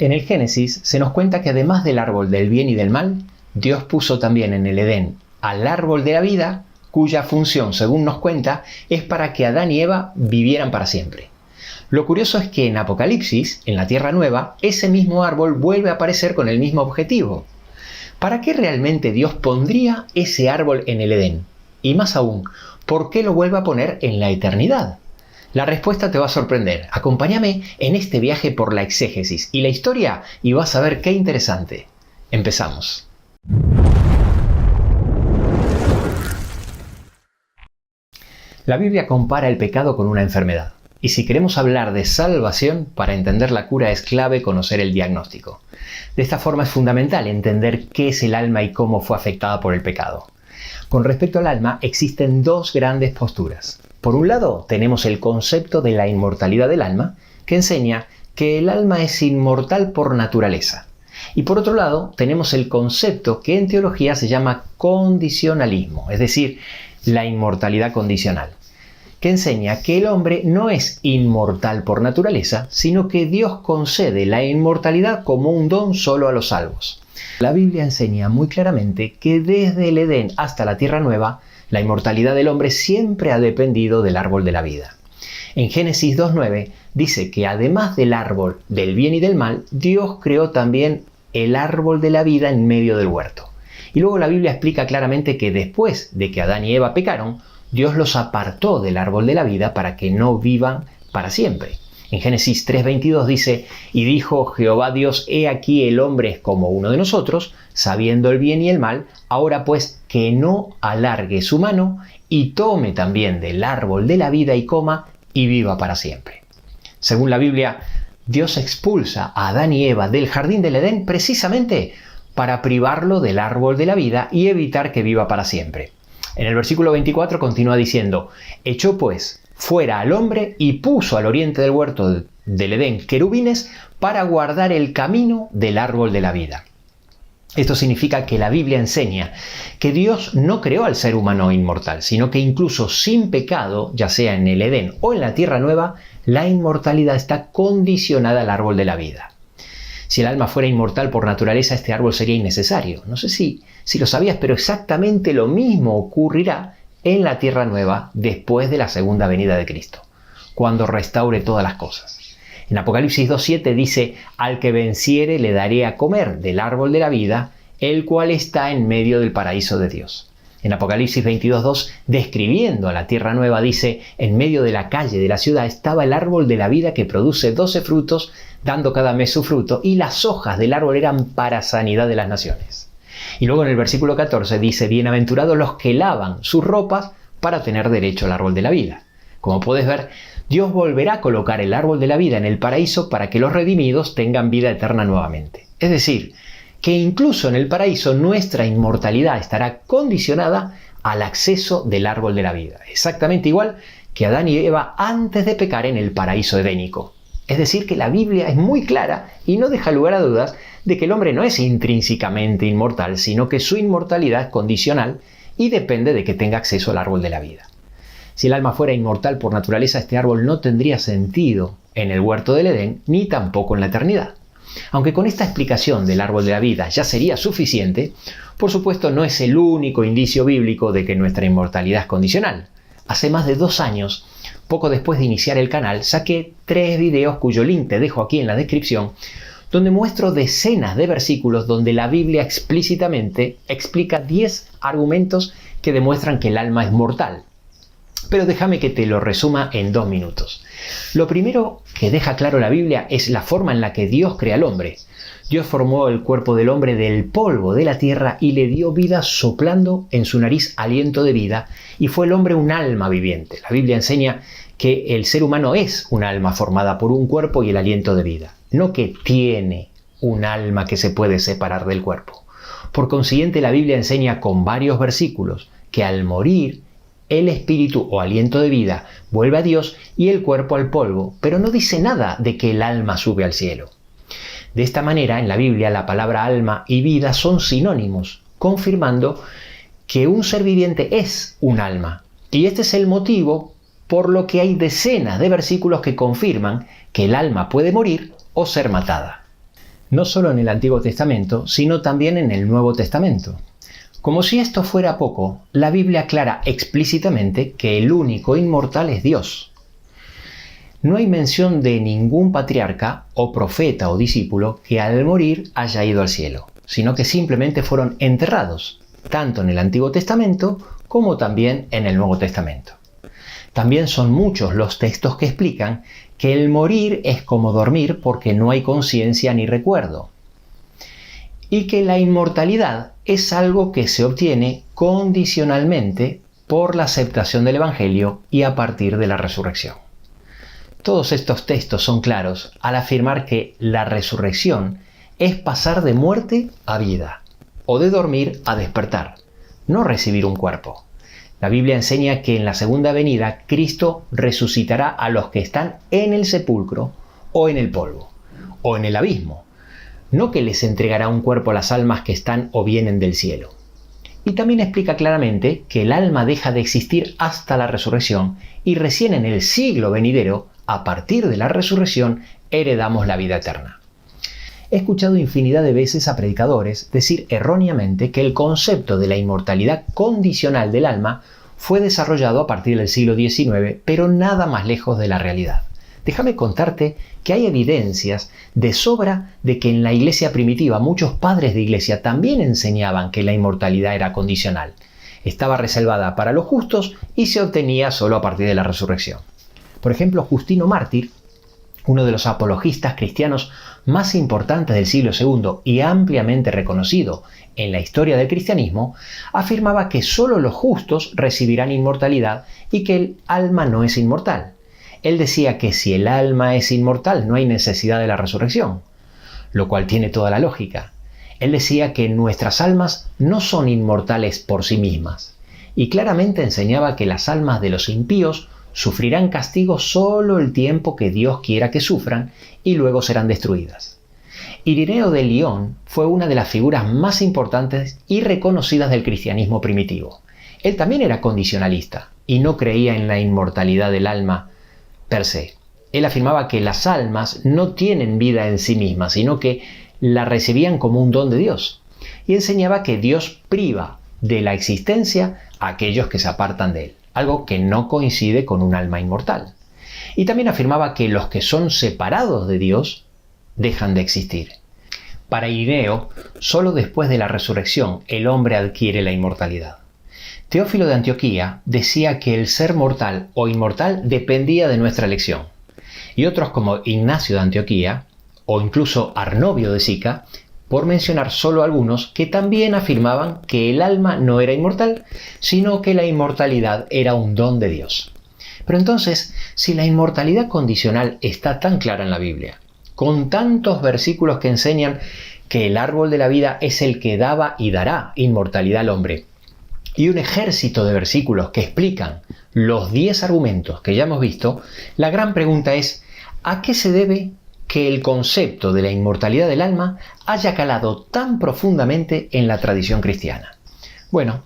En el Génesis se nos cuenta que además del árbol del bien y del mal, Dios puso también en el Edén al árbol de la vida, cuya función, según nos cuenta, es para que Adán y Eva vivieran para siempre. Lo curioso es que en Apocalipsis, en la Tierra Nueva, ese mismo árbol vuelve a aparecer con el mismo objetivo. ¿Para qué realmente Dios pondría ese árbol en el Edén? Y más aún, ¿por qué lo vuelve a poner en la eternidad? La respuesta te va a sorprender. Acompáñame en este viaje por la exégesis y la historia y vas a ver qué interesante. Empezamos. La Biblia compara el pecado con una enfermedad. Y si queremos hablar de salvación, para entender la cura es clave conocer el diagnóstico. De esta forma es fundamental entender qué es el alma y cómo fue afectada por el pecado. Con respecto al alma, existen dos grandes posturas. Por un lado, tenemos el concepto de la inmortalidad del alma, que enseña que el alma es inmortal por naturaleza. Y por otro lado, tenemos el concepto que en teología se llama condicionalismo, es decir, la inmortalidad condicional, que enseña que el hombre no es inmortal por naturaleza, sino que Dios concede la inmortalidad como un don solo a los salvos. La Biblia enseña muy claramente que desde el Edén hasta la Tierra Nueva, la inmortalidad del hombre siempre ha dependido del árbol de la vida. En Génesis 2:9 dice que además del árbol del bien y del mal, Dios creó también el árbol de la vida en medio del huerto. Y luego la Biblia explica claramente que después de que Adán y Eva pecaron, Dios los apartó del árbol de la vida para que no vivan para siempre. En Génesis 3:22 dice, y dijo Jehová Dios, he aquí el hombre es como uno de nosotros, sabiendo el bien y el mal, ahora pues que no alargue su mano y tome también del árbol de la vida y coma y viva para siempre. Según la Biblia, Dios expulsa a Adán y Eva del jardín del Edén precisamente para privarlo del árbol de la vida y evitar que viva para siempre. En el versículo 24 continúa diciendo, echó pues fuera al hombre y puso al oriente del huerto del Edén querubines para guardar el camino del árbol de la vida. Esto significa que la Biblia enseña que Dios no creó al ser humano inmortal, sino que incluso sin pecado, ya sea en el Edén o en la Tierra Nueva, la inmortalidad está condicionada al árbol de la vida. Si el alma fuera inmortal por naturaleza, este árbol sería innecesario. No sé si lo sabías, pero exactamente lo mismo ocurrirá en la Tierra Nueva después de la segunda venida de Cristo, cuando restaure todas las cosas. En Apocalipsis 2:7 dice, al que venciere le daré a comer del árbol de la vida, el cual está en medio del paraíso de Dios. En Apocalipsis 22:2, describiendo a la Tierra Nueva, dice, en medio de la calle de la ciudad estaba el árbol de la vida que produce 12 frutos, dando cada mes su fruto, y las hojas del árbol eran para sanidad de las naciones. Y luego en el versículo 14 dice, bienaventurados los que lavan sus ropas para tener derecho al árbol de la vida. Como puedes ver, Dios volverá a colocar el árbol de la vida en el paraíso para que los redimidos tengan vida eterna nuevamente. Es decir, que incluso en el paraíso nuestra inmortalidad estará condicionada al acceso del árbol de la vida. Exactamente igual que Adán y Eva antes de pecar en el paraíso edénico. Es decir, que la Biblia es muy clara y no deja lugar a dudas de que el hombre no es intrínsecamente inmortal, sino que su inmortalidad es condicional y depende de que tenga acceso al árbol de la vida. Si el alma fuera inmortal por naturaleza, este árbol no tendría sentido en el huerto del Edén, ni tampoco en la eternidad. Aunque con esta explicación del árbol de la vida ya sería suficiente, por supuesto no es el único indicio bíblico de que nuestra inmortalidad es condicional. Hace más de 2 años, poco después de iniciar el canal, saqué 3 videos cuyo link te dejo aquí en la descripción, donde muestro decenas de versículos donde la Biblia explícitamente explica 10 argumentos que demuestran que el alma es mortal. Pero déjame que te lo resuma en 2 minutos. Lo primero que deja claro la Biblia es la forma en la que Dios crea al hombre. Dios formó el cuerpo del hombre del polvo de la tierra y le dio vida soplando en su nariz aliento de vida, y fue el hombre un alma viviente. La Biblia enseña que el ser humano es un alma formada por un cuerpo y el aliento de vida, no que tiene un alma que se puede separar del cuerpo. Por consiguiente, la Biblia enseña con varios versículos que al morir, el espíritu o aliento de vida vuelve a Dios y el cuerpo al polvo, pero no dice nada de que el alma sube al cielo. De esta manera, en la Biblia, la palabra alma y vida son sinónimos, confirmando que un ser viviente es un alma. Y este es el motivo por lo que hay decenas de versículos que confirman que el alma puede morir o ser matada. no solo en el Antiguo Testamento, sino también en el Nuevo Testamento. Como si esto fuera poco, la Biblia aclara explícitamente que el único inmortal es Dios. No hay mención de ningún patriarca o profeta o discípulo que al morir haya ido al cielo, sino que simplemente fueron enterrados, tanto en el Antiguo Testamento como también en el Nuevo Testamento. También son muchos los textos que explican que el morir es como dormir porque no hay conciencia ni recuerdo, y que la inmortalidad es algo que se obtiene condicionalmente por la aceptación del Evangelio y a partir de la resurrección. Todos estos textos son claros al afirmar que la resurrección es pasar de muerte a vida, o de dormir a despertar, no recibir un cuerpo. La Biblia enseña que en la segunda venida Cristo resucitará a los que están en el sepulcro, o en el polvo, o en el abismo, no que les entregará un cuerpo a las almas que están o vienen del cielo. Y también explica claramente que el alma deja de existir hasta la resurrección y recién en el siglo venidero, a partir de la resurrección, heredamos la vida eterna. He escuchado infinidad de veces a predicadores decir erróneamente que el concepto de la inmortalidad condicional del alma fue desarrollado a partir del siglo XIX, pero nada más lejos de la realidad. Déjame contarte que hay evidencias de sobra de que en la iglesia primitiva muchos padres de iglesia también enseñaban que la inmortalidad era condicional. Estaba reservada para los justos y se obtenía solo a partir de la resurrección. Por ejemplo, Justino Mártir, uno de los apologistas cristianos más importantes del siglo II y ampliamente reconocido en la historia del cristianismo, afirmaba que solo los justos recibirán inmortalidad y que el alma no es inmortal. Él decía que si el alma es inmortal no hay necesidad de la resurrección, lo cual tiene toda la lógica. Él decía que nuestras almas no son inmortales por sí mismas, y claramente enseñaba que las almas de los impíos sufrirán castigo solo el tiempo que Dios quiera que sufran y luego serán destruidas. Ireneo de Lyon fue una de las figuras más importantes y reconocidas del cristianismo primitivo. Él también era condicionalista y no creía en la inmortalidad del alma per se. Él afirmaba que las almas no tienen vida en sí mismas, sino que la recibían como un don de Dios. Y enseñaba que Dios priva de la existencia a aquellos que se apartan de él, algo que no coincide con un alma inmortal. Y también afirmaba que los que son separados de Dios dejan de existir. Para Ireneo, solo después de la resurrección el hombre adquiere la inmortalidad. Teófilo de Antioquía decía que el ser mortal o inmortal dependía de nuestra elección. Y otros como Ignacio de Antioquía o incluso Arnovio de Sica, por mencionar solo algunos, que también afirmaban que el alma no era inmortal, sino que la inmortalidad era un don de Dios. Pero entonces, si la inmortalidad condicional está tan clara en la Biblia, con tantos versículos que enseñan que el árbol de la vida es el que daba y dará inmortalidad al hombre, y un ejército de versículos que explican los 10 argumentos que ya hemos visto, la gran pregunta es, ¿a qué se debe que el concepto de la inmortalidad del alma haya calado tan profundamente en la tradición cristiana? Bueno,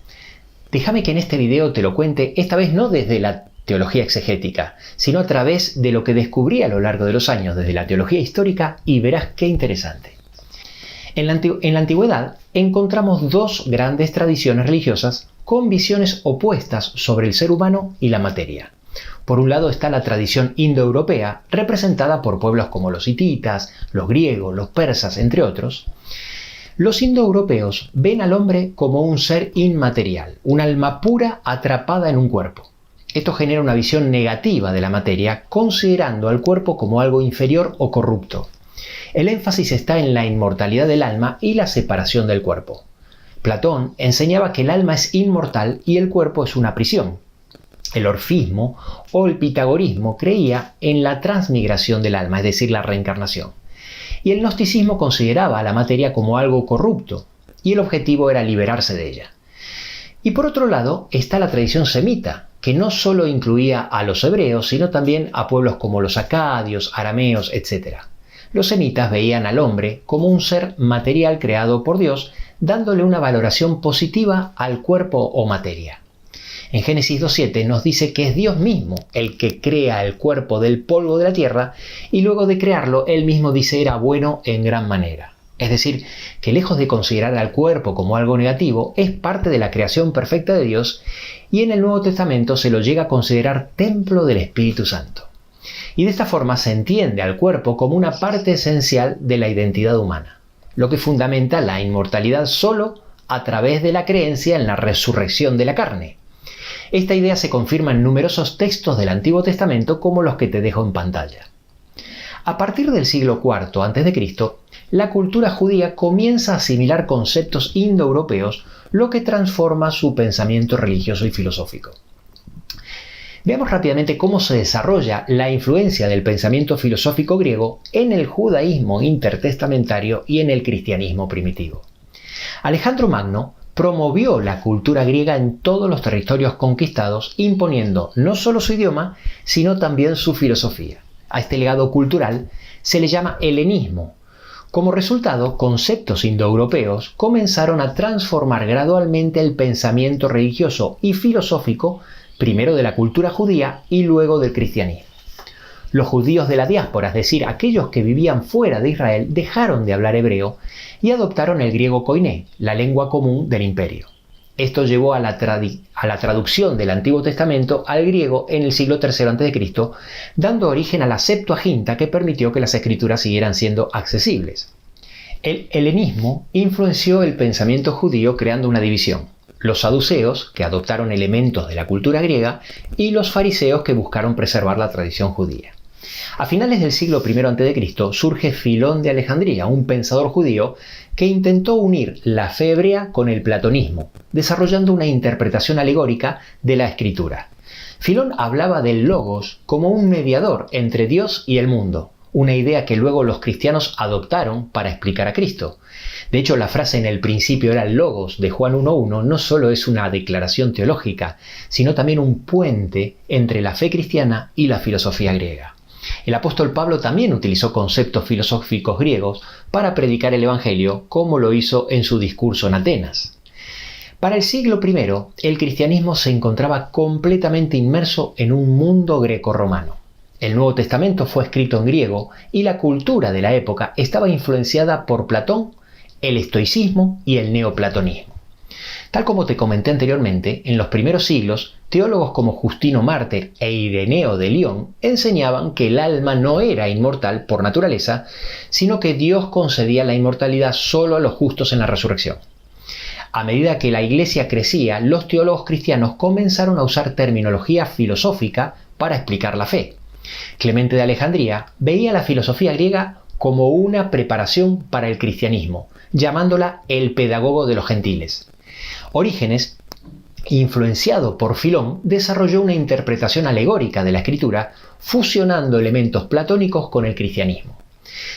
déjame que en este video te lo cuente, esta vez no desde la teología exegética, sino a través de lo que descubrí a lo largo de los años desde la teología histórica, y verás qué interesante. En la antigüedad encontramos dos grandes tradiciones religiosas con visiones opuestas sobre el ser humano y la materia. Por un lado está la tradición indoeuropea, representada por pueblos como los hititas, los griegos, los persas, entre otros. Los indoeuropeos ven al hombre como un ser inmaterial, un alma pura atrapada en un cuerpo. Esto genera una visión negativa de la materia, considerando al cuerpo como algo inferior o corrupto. El énfasis está en la inmortalidad del alma y la separación del cuerpo. Platón enseñaba que el alma es inmortal y el cuerpo es una prisión. El orfismo o el pitagorismo creía en la transmigración del alma, es decir, la reencarnación. Y el gnosticismo consideraba a la materia como algo corrupto, y el objetivo era liberarse de ella. Y por otro lado está la tradición semita, que no solo incluía a los hebreos, sino también a pueblos como los acadios, arameos, etc. Los semitas veían al hombre como un ser material creado por Dios, dándole una valoración positiva al cuerpo o materia. En Génesis 2:7 nos dice que es Dios mismo el que crea el cuerpo del polvo de la tierra, y luego de crearlo, él mismo dice era bueno en gran manera. Es decir, que lejos de considerar al cuerpo como algo negativo, es parte de la creación perfecta de Dios y en el Nuevo Testamento se lo llega a considerar templo del Espíritu Santo. Y de esta forma se entiende al cuerpo como una parte esencial de la identidad humana, lo que fundamenta la inmortalidad solo a través de la creencia en la resurrección de la carne. Esta idea se confirma en numerosos textos del Antiguo Testamento como los que te dejo en pantalla. A partir del siglo IV a.C., la cultura judía comienza a asimilar conceptos indoeuropeos, lo que transforma su pensamiento religioso y filosófico. Veamos rápidamente cómo se desarrolla la influencia del pensamiento filosófico griego en el judaísmo intertestamentario y en el cristianismo primitivo. Alejandro Magno promovió la cultura griega en todos los territorios conquistados, imponiendo no solo su idioma, sino también su filosofía. A este legado cultural se le llama helenismo. Como resultado, conceptos indoeuropeos comenzaron a transformar gradualmente el pensamiento religioso y filosófico, primero de la cultura judía y luego del cristianismo. Los judíos de la diáspora, es decir, aquellos que vivían fuera de Israel, dejaron de hablar hebreo y adoptaron el griego koiné, la lengua común del imperio. Esto llevó a la traducción del Antiguo Testamento al griego en el siglo III a.C., dando origen a la Septuaginta que permitió que las escrituras siguieran siendo accesibles. El helenismo influenció el pensamiento judío creando una división: los saduceos, que adoptaron elementos de la cultura griega, y los fariseos, que buscaron preservar la tradición judía. A finales del siglo I a.C. surge Filón de Alejandría, un pensador judío que intentó unir la fe hebrea con el platonismo, desarrollando una interpretación alegórica de la escritura. Filón hablaba del logos como un mediador entre Dios y el mundo, una idea que luego los cristianos adoptaron para explicar a Cristo. De hecho, la frase "en el principio era el logos" de Juan 1.1 no solo es una declaración teológica, sino también un puente entre la fe cristiana y la filosofía griega. El apóstol Pablo también utilizó conceptos filosóficos griegos para predicar el Evangelio, como lo hizo en su discurso en Atenas. Para el siglo I, el cristianismo se encontraba completamente inmerso en un mundo grecorromano. El Nuevo Testamento fue escrito en griego y la cultura de la época estaba influenciada por Platón, el estoicismo y el neoplatonismo. Tal como te comenté anteriormente, en los primeros siglos, teólogos como Justino Mártir e Ireneo de León enseñaban que el alma no era inmortal por naturaleza, sino que Dios concedía la inmortalidad solo a los justos en la resurrección. A medida que la Iglesia crecía, los teólogos cristianos comenzaron a usar terminología filosófica para explicar la fe. Clemente de Alejandría veía la filosofía griega como una preparación para el cristianismo, llamándola el pedagogo de los gentiles. Orígenes, influenciado por Filón, desarrolló una interpretación alegórica de la escritura, fusionando elementos platónicos con el cristianismo.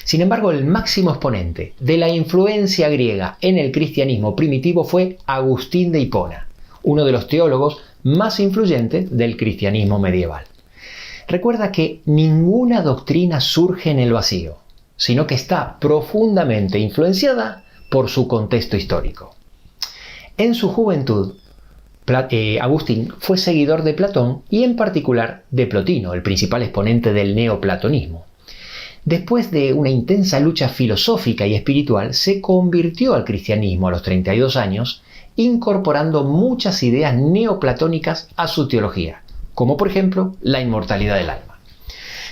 Sin embargo, el máximo exponente de la influencia griega en el cristianismo primitivo fue Agustín de Hipona, uno de los teólogos más influyentes del cristianismo medieval. Recuerda que ninguna doctrina surge en el vacío, sino que está profundamente influenciada por su contexto histórico. En su juventud, Agustín fue seguidor de Platón y en particular de Plotino, el principal exponente del neoplatonismo. Después de una intensa lucha filosófica y espiritual, se convirtió al cristianismo a los 32 años, incorporando muchas ideas neoplatónicas a su teología, como por ejemplo la inmortalidad del alma.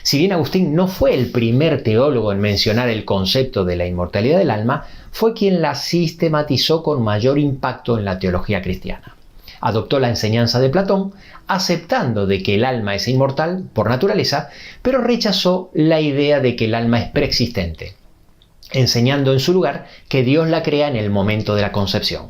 Si bien Agustín no fue el primer teólogo en mencionar el concepto de la inmortalidad del alma, fue quien la sistematizó con mayor impacto en la teología cristiana. Adoptó la enseñanza de Platón, aceptando de que el alma es inmortal por naturaleza, pero rechazó la idea de que el alma es preexistente, enseñando en su lugar que Dios la crea en el momento de la concepción.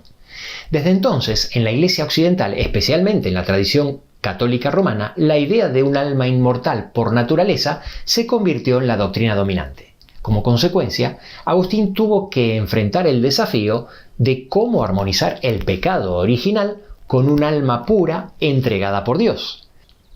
Desde entonces, en la Iglesia occidental, especialmente en la tradición católica romana, la idea de un alma inmortal por naturaleza se convirtió en la doctrina dominante. Como consecuencia, Agustín tuvo que enfrentar el desafío de cómo armonizar el pecado original con un alma pura entregada por Dios.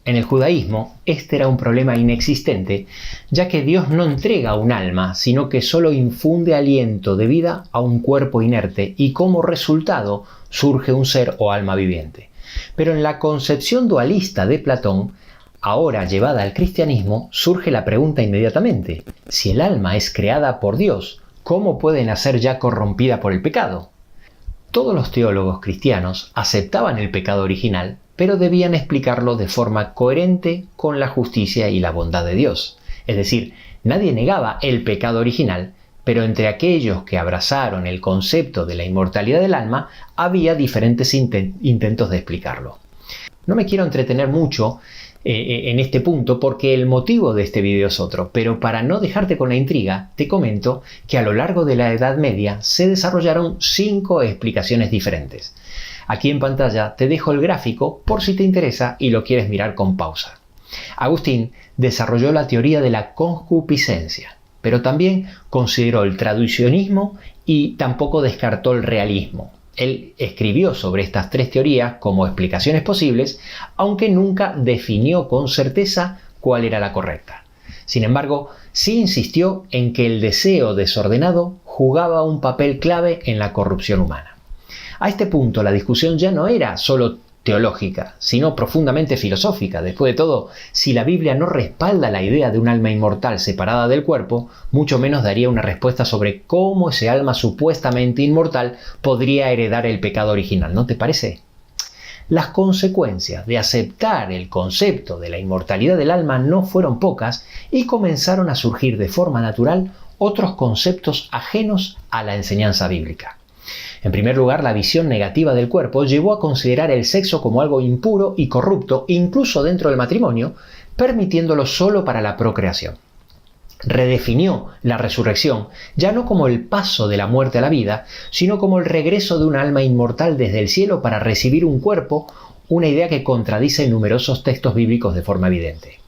En el judaísmo, este era un problema inexistente, ya que Dios no entrega un alma, sino que solo infunde aliento de vida a un cuerpo inerte y como resultado surge un ser o alma viviente. Pero en la concepción dualista de Platón, ahora llevada al cristianismo, surge la pregunta inmediatamente: si el alma es creada por Dios, ¿cómo puede nacer ya corrompida por el pecado? Todos los teólogos cristianos aceptaban el pecado original, pero debían explicarlo de forma coherente con la justicia y la bondad de Dios. Es decir, nadie negaba el pecado original, pero entre aquellos que abrazaron el concepto de la inmortalidad del alma, había diferentes intentos de explicarlo. No me quiero entretener mucho en este punto porque el motivo de este video es otro, pero para no dejarte con la intriga, te comento que a lo largo de la Edad Media se desarrollaron 5 explicaciones diferentes. Aquí en pantalla te dejo el gráfico por si te interesa y lo quieres mirar con pausa. Agustín desarrolló la teoría de la concupiscencia, pero también consideró el traducionismo y tampoco descartó el realismo. Él escribió sobre estas 3 teorías como explicaciones posibles, aunque nunca definió con certeza cuál era la correcta. Sin embargo, sí insistió en que el deseo desordenado jugaba un papel clave en la corrupción humana. A este punto, la discusión ya no era solo teológica, sino profundamente filosófica. Después de todo, si la Biblia no respalda la idea de un alma inmortal separada del cuerpo, mucho menos daría una respuesta sobre cómo ese alma supuestamente inmortal podría heredar el pecado original, ¿no te parece? Las consecuencias de aceptar el concepto de la inmortalidad del alma no fueron pocas y comenzaron a surgir de forma natural otros conceptos ajenos a la enseñanza bíblica. En primer lugar, la visión negativa del cuerpo llevó a considerar el sexo como algo impuro y corrupto, incluso dentro del matrimonio, permitiéndolo solo para la procreación. Redefinió la resurrección ya no como el paso de la muerte a la vida, sino como el regreso de un alma inmortal desde el cielo para recibir un cuerpo, una idea que contradice numerosos textos bíblicos de forma evidente.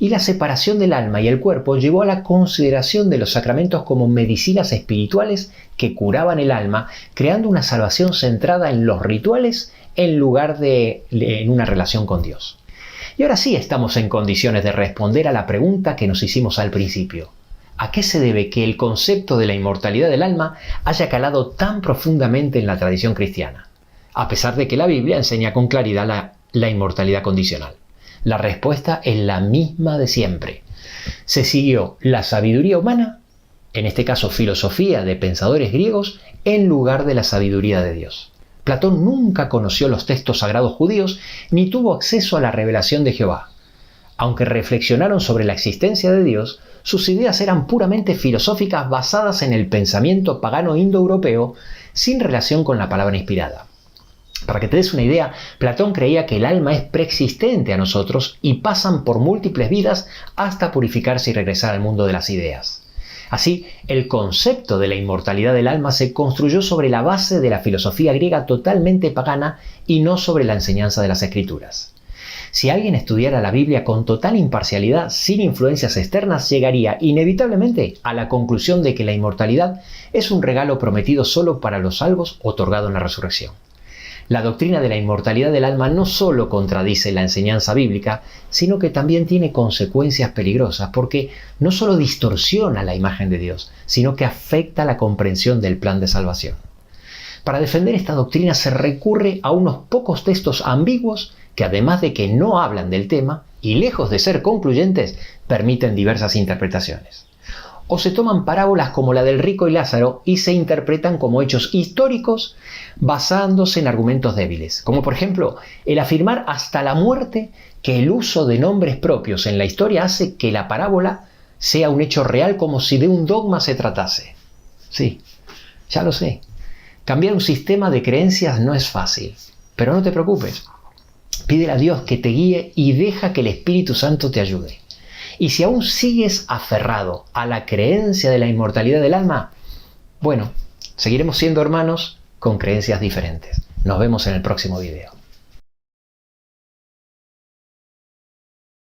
Y la separación del alma y el cuerpo llevó a la consideración de los sacramentos como medicinas espirituales que curaban el alma, creando una salvación centrada en los rituales en lugar de en una relación con Dios. Y ahora sí estamos en condiciones de responder a la pregunta que nos hicimos al principio. ¿A qué se debe que el concepto de la inmortalidad del alma haya calado tan profundamente en la tradición cristiana, a pesar de que la Biblia enseña con claridad la inmortalidad condicional? La respuesta es la misma de siempre. Se siguió la sabiduría humana, en este caso filosofía de pensadores griegos, en lugar de la sabiduría de Dios. Platón nunca conoció los textos sagrados judíos ni tuvo acceso a la revelación de Jehová. Aunque reflexionaron sobre la existencia de Dios, sus ideas eran puramente filosóficas basadas en el pensamiento pagano indoeuropeo sin relación con la palabra inspirada. Para que te des una idea, Platón creía que el alma es preexistente a nosotros y pasan por múltiples vidas hasta purificarse y regresar al mundo de las ideas. Así, el concepto de la inmortalidad del alma se construyó sobre la base de la filosofía griega totalmente pagana y no sobre la enseñanza de las Escrituras. Si alguien estudiara la Biblia con total imparcialidad, sin influencias externas, llegaría inevitablemente a la conclusión de que la inmortalidad es un regalo prometido solo para los salvos otorgado en la resurrección. La doctrina de la inmortalidad del alma no solo contradice la enseñanza bíblica, sino que también tiene consecuencias peligrosas, porque no solo distorsiona la imagen de Dios, sino que afecta la comprensión del plan de salvación. Para defender esta doctrina se recurre a unos pocos textos ambiguos que, además de que no hablan del tema, y lejos de ser concluyentes, permiten diversas interpretaciones. O se toman parábolas como la del rico y Lázaro y se interpretan como hechos históricos basándose en argumentos débiles, como por ejemplo el afirmar hasta la muerte que el uso de nombres propios en la historia hace que la parábola sea un hecho real como si de un dogma se tratase. Sí, ya lo sé. Cambiar un sistema de creencias no es fácil, pero no te preocupes. Pídele a Dios que te guíe y deja que el Espíritu Santo te ayude. Y si aún sigues aferrado a la creencia de la inmortalidad del alma, bueno, seguiremos siendo hermanos con creencias diferentes. Nos vemos en el próximo video.